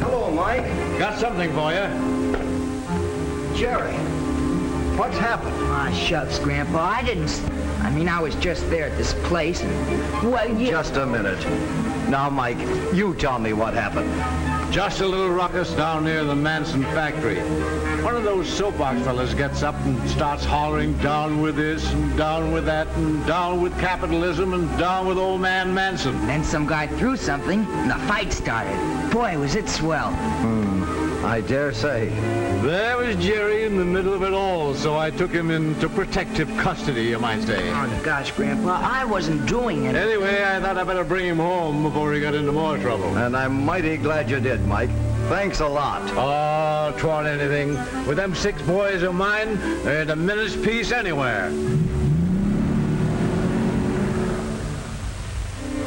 Hello, Mike. Got something for you. Jerry, what's happened? Ah, shucks, Grandpa. I was just there at this place and, well, Just a minute. Now, Mike, you tell me what happened. Just a little ruckus down near the Manson factory. One of those soapbox fellas gets up and starts hollering, down with this and down with that and down with capitalism and down with old man Manson. Then some guy threw something and the fight started. Boy, was it swell. I dare say. There was Jerry in the middle of it all, so I took him into protective custody, you might say. Oh, gosh, Grandpa, I wasn't doing it. Anyway, I thought I'd better bring him home before he got into more trouble. And I'm mighty glad you did, Mike. Thanks a lot. Oh, 'twant anything. With them 6 boys of mine, there ain't a minute's peace anywhere.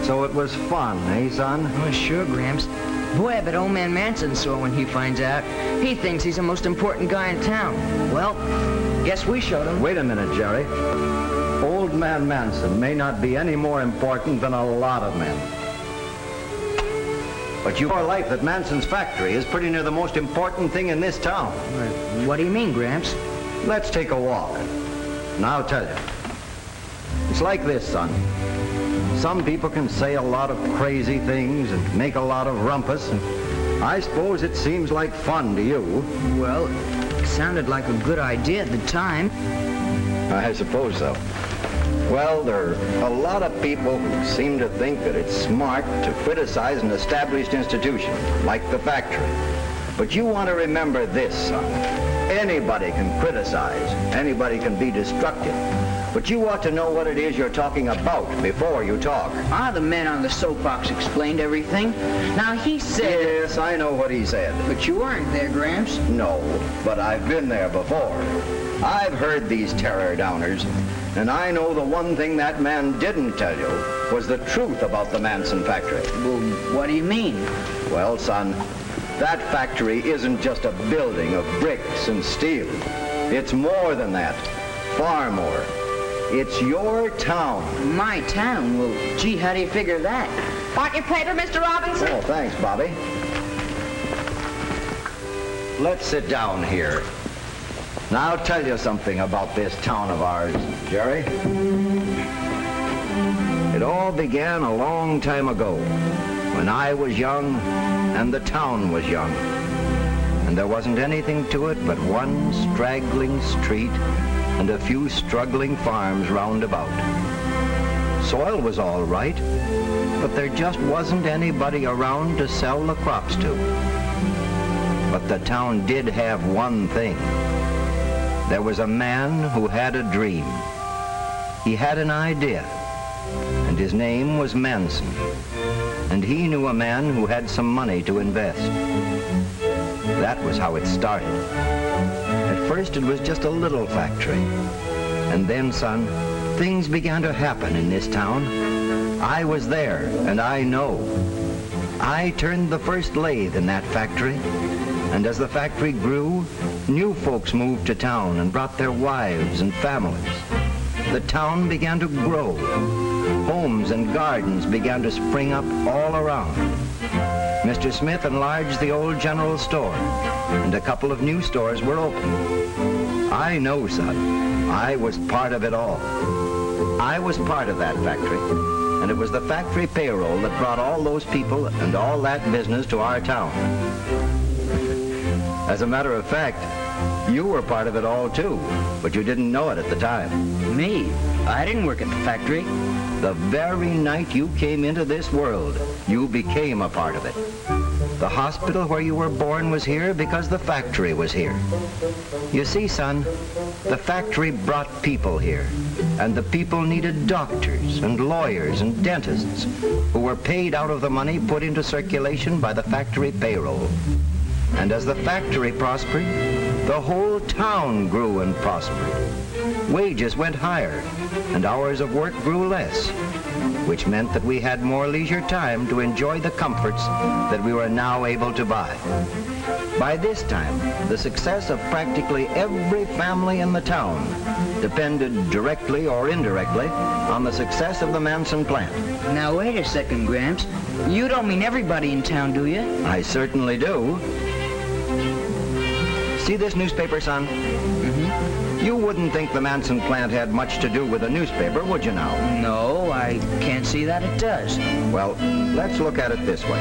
So it was fun, eh, son? Oh, sure, Gramps. Boy, I bet old man Manson's sore when he finds out. He thinks he's the most important guy in town. Well, guess we showed him. Wait a minute, Jerry. Old man Manson may not be any more important than a lot of men. But your life at Manson's factory is pretty near the most important thing in this town. What do you mean, Gramps? Let's take a walk. And I'll tell you. It's like this, son. Some people can say a lot of crazy things and make a lot of rumpus, and I suppose it seems like fun to you. Well, it sounded like a good idea at the time. I suppose so. Well, there are a lot of people who seem to think that it's smart to criticize an established institution, like the factory. But you want to remember this, son. Anybody can criticize. Anybody can be destructive. But you ought to know what it is you're talking about before you talk. The man on the soapbox explained everything. Now, he said... Yes, I know what he said. But you weren't there, Gramps. No, but I've been there before. I've heard these terror downers, and I know the one thing that man didn't tell you was the truth about the Manson factory. Well, what do you mean? Well, son, that factory isn't just a building of bricks and steel. It's more than that. Far more. It's your town. My town? Well, gee, how do you figure that? Want your paper, Mr. Robinson? Oh, thanks, Bobby. Let's sit down here. Now, I'll tell you something about this town of ours, Jerry. It all began a long time ago, when I was young and the town was young. And there wasn't anything to it but one straggling street and a few struggling farms round about. Soil was all right, but there just wasn't anybody around to sell the crops to. But the town did have one thing. There was a man who had a dream. He had an idea, and his name was Manson. And he knew a man who had some money to invest. That was how it started. At first, it was just a little factory. And then, son, things began to happen in this town. I was there, and I know. I turned the first lathe in that factory. And as the factory grew, new folks moved to town and brought their wives and families. The town began to grow. Homes and gardens began to spring up all around. Mr. Smith enlarged the old general store, and a couple of new stores were opened. I know, son. I was part of it all. I was part of that factory, and it was the factory payroll that brought all those people and all that business to our town. As a matter of fact, you were part of it all, too, but you didn't know it at the time. Me? I didn't work at the factory. The very night you came into this world, you became a part of it. The hospital where you were born was here because the factory was here. You see, son, the factory brought people here, and the people needed doctors and lawyers and dentists who were paid out of the money put into circulation by the factory payroll. And as the factory prospered, the whole town grew and prospered. Wages went higher, and hours of work grew less, which meant that we had more leisure time to enjoy the comforts that we were now able to buy. By this time, the success of practically every family in the town depended directly or indirectly on the success of the Manson plant. Now, wait a second, Gramps. You don't mean everybody in town, do you? I certainly do. See this newspaper, son? Mm-hmm. You wouldn't think the Manson plant had much to do with a newspaper, would you now? No, I can't see that it does. Well, let's look at it this way.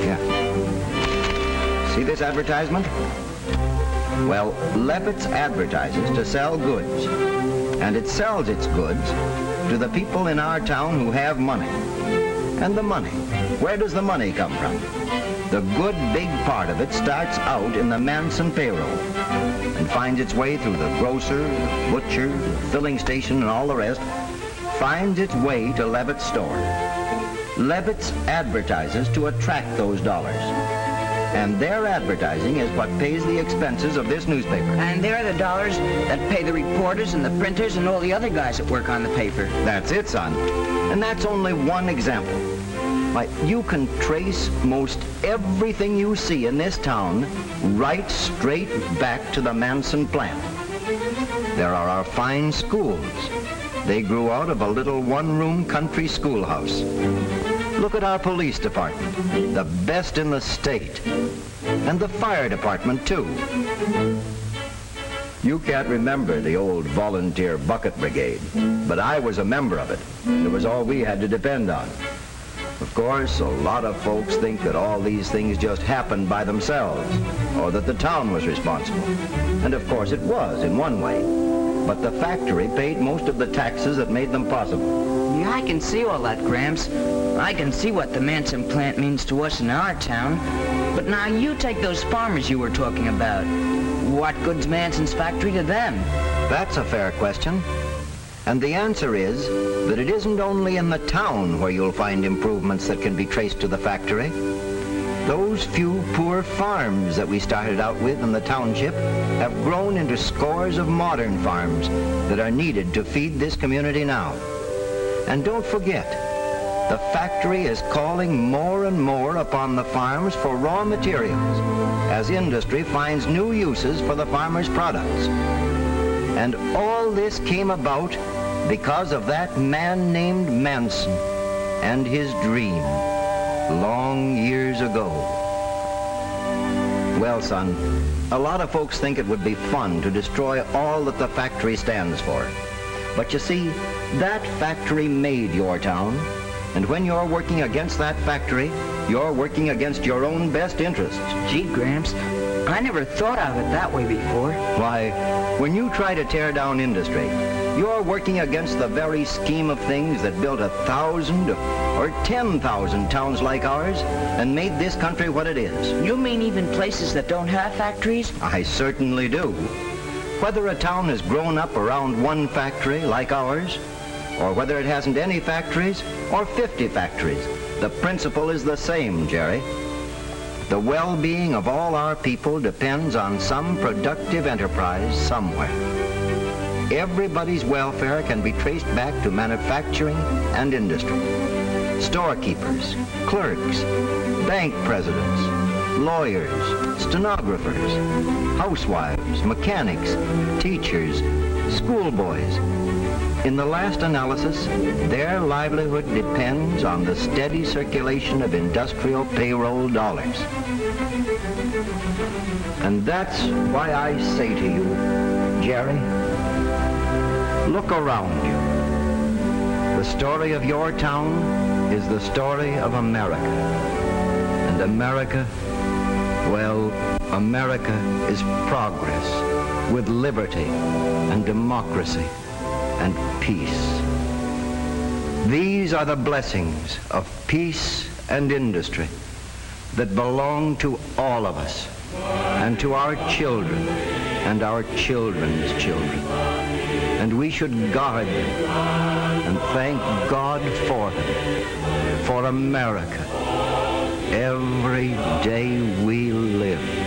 Yeah. See this advertisement? Well, Levitt's advertises to sell goods, and it sells its goods to the people in our town who have money. And the money, where does the money come from? The good big part of it starts out in the Manson payroll and finds its way through the grocer, the butcher, the filling station, and all the rest, finds its way to Levitt's store. Levitt's advertises to attract those dollars. And their advertising is what pays the expenses of this newspaper. And they're the dollars that pay the reporters and the printers and all the other guys that work on the paper. That's it, son. And that's only one example. Why, you can trace most everything you see in this town right straight back to the Manson plant. There are our fine schools. They grew out of a little one-room country schoolhouse. Look at our police department, the best in the state. And the fire department, too. You can't remember the old volunteer bucket brigade, but I was a member of it. It was all we had to depend on. Of course, a lot of folks think that all these things just happened by themselves, or that the town was responsible. And of course it was, in one way. But the factory paid most of the taxes that made them possible. Yeah, I can see all that, Gramps. I can see what the Manson plant means to us in our town. But now you take those farmers you were talking about. What good's Manson's factory to them? That's a fair question. And the answer is that it isn't only in the town where you'll find improvements that can be traced to the factory. Those few poor farms that we started out with in the township have grown into scores of modern farms that are needed to feed this community now. And don't forget, the factory is calling more and more upon the farms for raw materials as industry finds new uses for the farmers' products. And all this came about because of that man named Manson and his dream long years ago. Well, son, a lot of folks think it would be fun to destroy all that the factory stands for. But you see, that factory made your town, and when you're working against that factory, you're working against your own best interests. Gee, Gramps, I never thought of it that way before. Why, when you try to tear down industry, you're working against the very scheme of things that built 1,000 or 10,000 towns like ours and made this country what it is. You mean even places that don't have factories? I certainly do. Whether a town has grown up around one factory like ours, or whether it hasn't any factories or 50 factories, the principle is the same, Jerry. The well-being of all our people depends on some productive enterprise somewhere. Everybody's welfare can be traced back to manufacturing and industry. Storekeepers, clerks, bank presidents, lawyers, stenographers, housewives, mechanics, teachers, schoolboys. In the last analysis, their livelihood depends on the steady circulation of industrial payroll dollars. And that's why I say to you, Jerry, look around you. The story of your town is the story of America. And America, well, America is progress with liberty and democracy and peace. These are the blessings of peace and industry that belong to all of us and to our children and our children's children. And we should guard them and thank God for them, for America, every day we live.